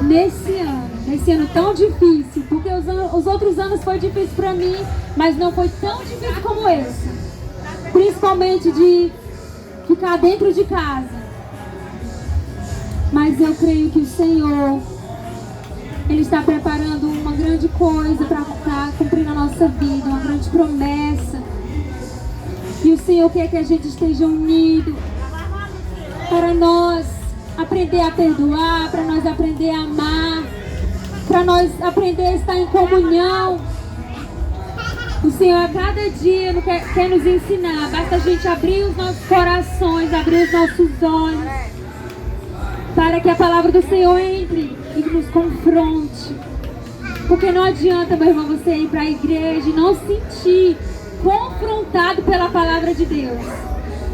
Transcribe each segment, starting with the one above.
nesse ano tão difícil, porque os outros anos foi difícil para mim, mas não foi tão difícil como esse. Principalmente de ficar dentro de casa. Mas eu creio que o Senhor, Ele está preparando uma grande coisa para cumprir na nossa vida, uma grande promessa. E o Senhor quer que a gente esteja unido para nós aprender a perdoar, para nós aprender a amar, para nós aprender a estar em comunhão. O Senhor a cada dia quer nos ensinar. Basta a gente abrir os nossos corações, abrir os nossos olhos, para que a palavra do Senhor entre e nos confronte. Porque não adianta, meu irmão, você ir para a igreja e não se sentir confrontado pela palavra de Deus.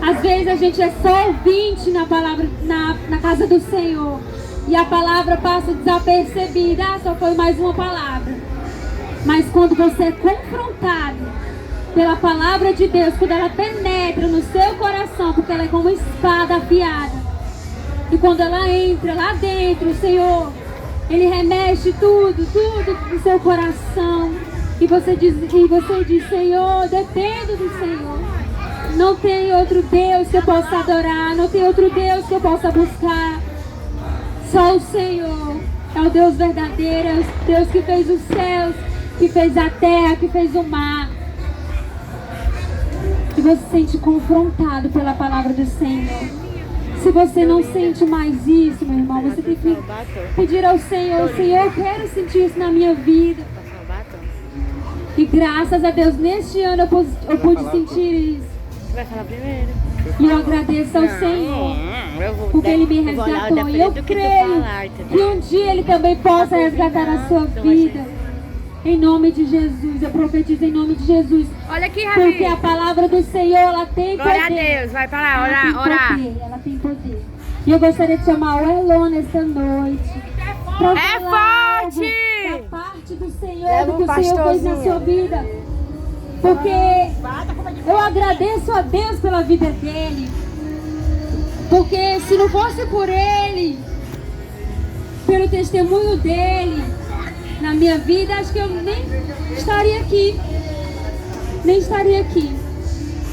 Às vezes a gente é só ouvinte na palavra, na casa do Senhor, e a palavra passa desapercebida. Só foi mais uma palavra. Mas quando você é confrontado pela palavra de Deus, quando ela penetra no seu coração, porque ela é como uma espada afiada, e quando ela entra lá dentro, o Senhor, Ele remexe tudo no seu coração, e você diz, Senhor, dependo do Senhor. Não tem outro Deus que eu possa adorar, não tem outro Deus que eu possa buscar. Só o Senhor é o Deus verdadeiro, é o Deus que fez os céus, que fez a terra, que fez o mar. E você se sente confrontado pela palavra do Senhor. Se você não sente mais isso, meu irmão, você tem que pedir ao Senhor: Senhor, eu quero sentir isso na minha vida. E graças a Deus, neste ano eu pude sentir isso. Vai falar primeiro. E eu agradeço ao Senhor, porque Ele me resgatou. E eu creio que um dia Ele também possa resgatar a sua vida. Em nome de Jesus, eu profetizo em nome de Jesus. Olha aqui, Rabi. Porque a palavra do Senhor, ela tem poder. Glória a Deus, vai para lá, orar. Ela tem poder. E eu gostaria de chamar o Elon nesta noite. É forte! Da parte do Senhor, do que o Senhor fez na sua vida. Porque eu agradeço a Deus pela vida dele. Porque se não fosse por ele, pelo testemunho dele na minha vida, acho que eu nem estaria aqui. Nem estaria aqui.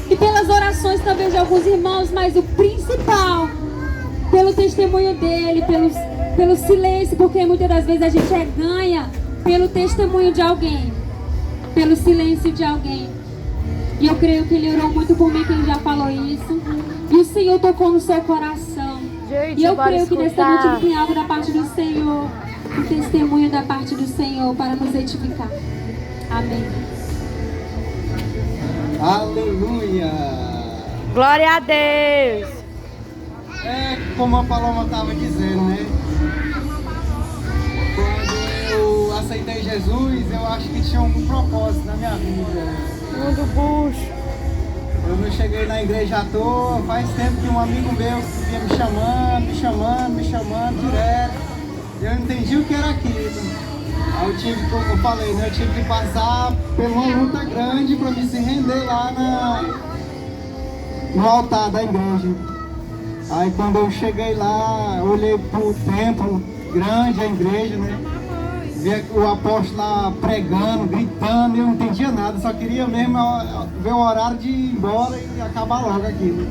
E pelas orações também de alguns irmãos, mas o principal, pelo testemunho dele, pelo silêncio, porque muitas das vezes a gente ganha pelo testemunho de alguém, pelo silêncio de alguém. E eu creio que ele orou muito por mim, que ele já falou isso. E o Senhor tocou no seu coração. Gente, e eu creio que nesta noite escutar. tem algo da parte do Senhor, um testemunho da parte do Senhor para nos edificar. Amém. Aleluia! Glória a Deus. É como a Paloma estava dizendo, né? Quando eu aceitei Jesus, eu acho que tinha algum propósito na minha vida. Mundo bucho. Eu não cheguei na igreja à toa. Faz tempo que um amigo meu vinha me chamando direto. Eu não entendi o que era aquilo. Aí eu tive, como eu falei, né? Eu tive que passar por uma luta grande para me se render lá no altar da igreja. Aí quando eu cheguei lá, eu olhei pro templo grande, a igreja, né? Vi o apóstolo lá pregando, gritando, e eu não entendia nada, só queria mesmo ver o horário de ir embora e acabar logo aquilo.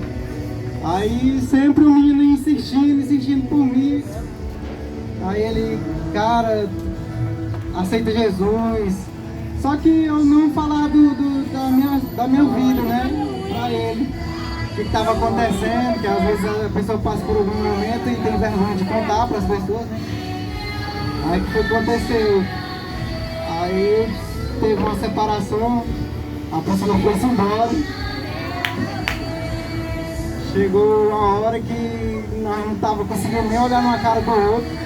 Aí sempre o menino insistindo por mim. Aí ele, cara, aceita Jesus. Só que eu não falar da minha vida, né, pra ele. O que estava acontecendo, que às vezes a pessoa passa por algum momento e tem vergonha de contar para as pessoas, né? Aí o que foi que aconteceu? Aí teve uma separação, a pessoa foi-se embora. Chegou uma hora que nós não tava conseguindo nem olhar numa cara do outro.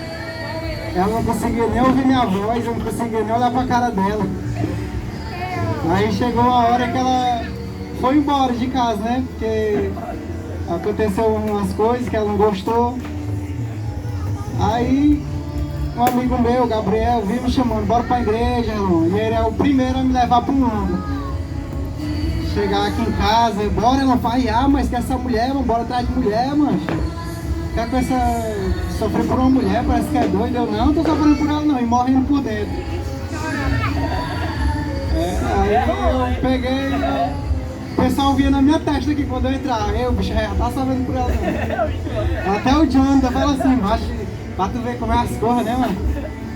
Ela não conseguia nem ouvir minha voz, eu não conseguia nem olhar pra cara dela. Aí chegou a hora que ela foi embora de casa, né? Porque aconteceu umas coisas que ela não gostou. Aí um amigo meu, Gabriel, veio me chamando: bora pra igreja, irmão. E ele é o primeiro a me levar pro mundo. Chegar aqui em casa, bora, ela vai, mas que essa mulher, mano, bora atrás de mulher, mano. ficar com essa... sofrer por uma mulher, parece que é doido. Eu não tô sofrendo por ela não, e morrendo por dentro. Aí eu peguei... O pessoal via na minha testa aqui quando eu entrar. O bicho já tá sofrendo por ela não. Até o Jonathan fala assim, macho, pra tu ver como é as coisas, né, mano?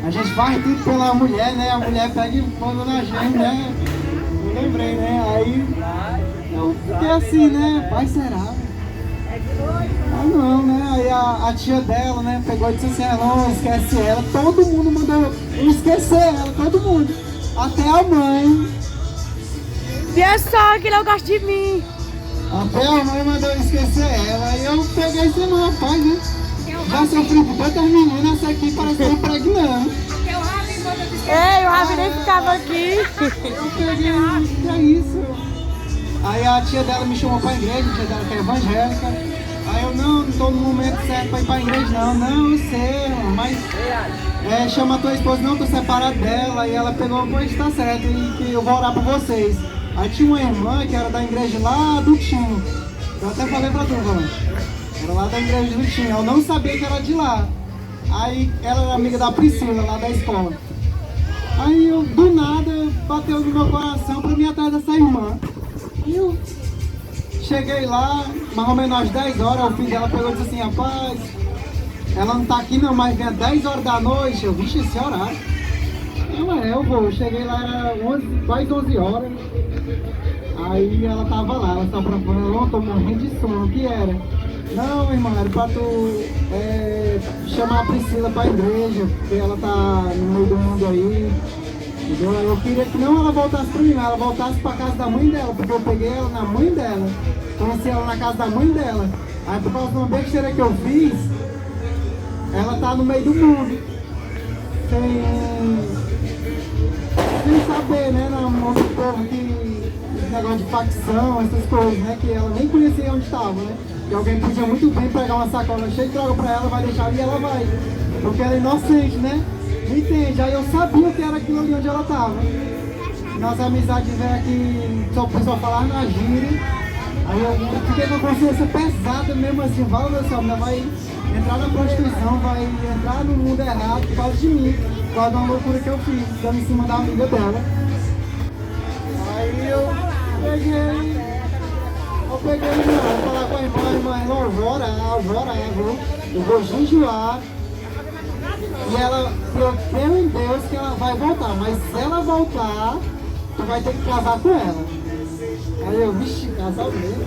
A gente faz tudo pela mulher, né? A mulher pega e põe na gente, né? Eu lembrei, né? Aí eu fiquei assim, né? Pai, será? Ah não, né? Aí a tia dela, né? Pegou e disse assim, não, esquece ela. Todo mundo mandou eu esquecer ela, todo mundo. Até a mãe. E é só que ele não gosta de mim. Até a mãe mandou eu esquecer ela. Aí eu peguei e disse, não, rapaz, né? Já sofri com tantas meninas, essa aqui parece que eu impregnando. Ei, o Ravi nem ficava aqui. Eu peguei, que é isso? Aí a tia dela me chamou pra igreja, a tia dela que é evangélica. Aí eu, não tô no momento certo pra ir pra igreja, não. Não, eu sei, mas chama a tua esposa, não, tô separado dela. E ela pegou, pois tá certo, e que eu vou orar por vocês. Aí tinha uma irmã que era da igreja lá do Tinho. Eu até falei pra tu, mano. Era lá da igreja do Tinho. Eu não sabia que era de lá. Aí ela era amiga da Priscila, lá da escola. Aí eu, do nada, bateu no meu coração pra mim atrás dessa irmã. Aí eu cheguei lá, mais ou menos às 10 horas, o filho dela pegou e disse assim, rapaz, ela não tá aqui não, mas vem às 10 horas da noite. Eu, vixe, esse horário. Eu vou. Cheguei lá, era 11, quase 11 horas. Aí ela tava lá, ela só pra fora, eu tô morrendo de sono, o que era? Não, irmã, era pra tu chamar a Priscila pra igreja, porque ela tá no meio do mundo aí. Entendeu? Eu queria que não ela voltasse pra mim, ela voltasse pra casa da mãe dela, porque eu peguei ela na mãe dela, conheci ela na casa da mãe dela. Aí por causa de uma besteira que eu fiz, ela tá no meio do mundo, sem saber, né, na mão do povo que esse negócio de facção, essas coisas, né, que ela nem conhecia onde estava, né. Que alguém podia muito bem pegar uma sacola cheia de droga pra ela, vai deixar ali e ela vai. Porque ela é inocente, né? Não entende? Aí eu sabia que era aquilo ali onde ela tava. Nossa amizade veio aqui, só o pessoal falar na gíria. Aí eu fiquei com a consciência pesada mesmo assim, fala meu céu, vai entrar na prostituição, vai entrar no mundo errado por causa de mim, por causa de uma loucura que eu fiz, dando em cima da amiga dela. Aí eu peguei, não, vou falar com a irmã, eu vou orar, eu vou jejuar. E ela, eu creio em Deus que ela vai voltar, mas se ela voltar, tu vai ter que casar com ela. Aí eu, vixe, casar mesmo.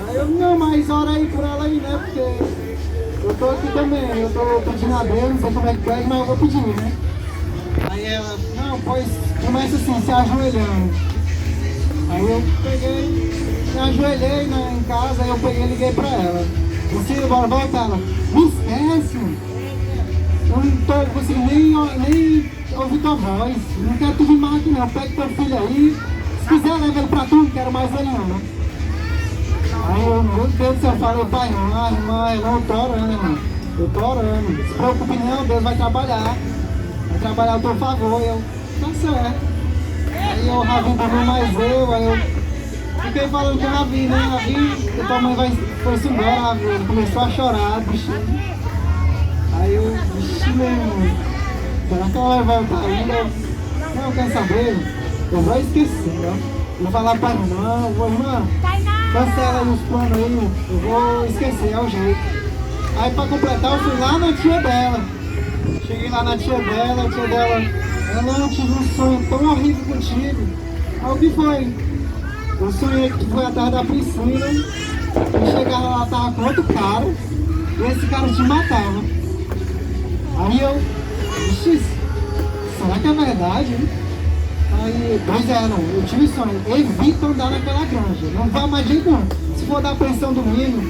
Aí eu, não, mas ora aí por ela aí, né, porque eu tô aqui também, eu tô pedindo a Deus, não sei como é que pede, mas eu vou pedir, né. Aí ela, não, pois começa assim, se ajoelhando. Aí eu peguei, me ajoelhei em casa, aí eu peguei e liguei pra ela. Priscila, bora voltar. Ela, me esquece, eu não tô conseguindo nem ouvir tua voz. Não quero tu vir mais aqui não, pega teu filho aí. Se quiser, leva ele pra tu, não quero mais ele não. Aí eu, meu Deus do céu, eu falei, pai, irmã, eu tô orando, irmão. Eu tô orando. Não se preocupe não, Deus vai trabalhar. Vai trabalhar ao teu favor. Eu, tá certo. Aí o Ravi também mais aí eu fiquei falando com o Ravi, né? Ravi, tua mãe foi-se embora, Ravi. Ele começou a chorar, bichinho. Aí eu, vixe, meu irmão, será que ela vai voltar ainda? Não, quer saber? Eu vou esquecer, ó. Vou falar pra irmã, irmã, cancela aí os planos aí, eu vou esquecer, é o jeito. Aí pra completar eu fui lá na tia dela. Cheguei lá na tia dela, eu tive um sonho tão horrível contigo. Aí o que foi? Eu sonhei que foi atrás da Priscila, e chegava lá, tava com outro cara, e esse cara te matava. Aí eu, vixe, será que é verdade, hein? Aí, pois é, não, eu tive sonho, evita andar naquela granja, não vai mais jeito não. Se for dar pensão domingo,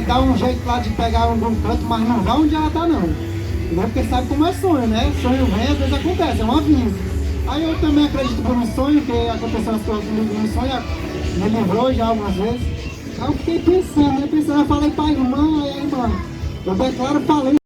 dá um jeito lá de pegar um canto, mas não vai onde ela tá não. Entendeu? Porque sabe como é sonho, né? Sonho vem, às vezes acontece, é um aviso. Aí eu também acredito por um sonho, que aconteceu as coisas comigo no sonho, me livrou já algumas vezes. Aí eu fiquei pensando, eu falei pra irmã, aí a irmã, eu declaro falei.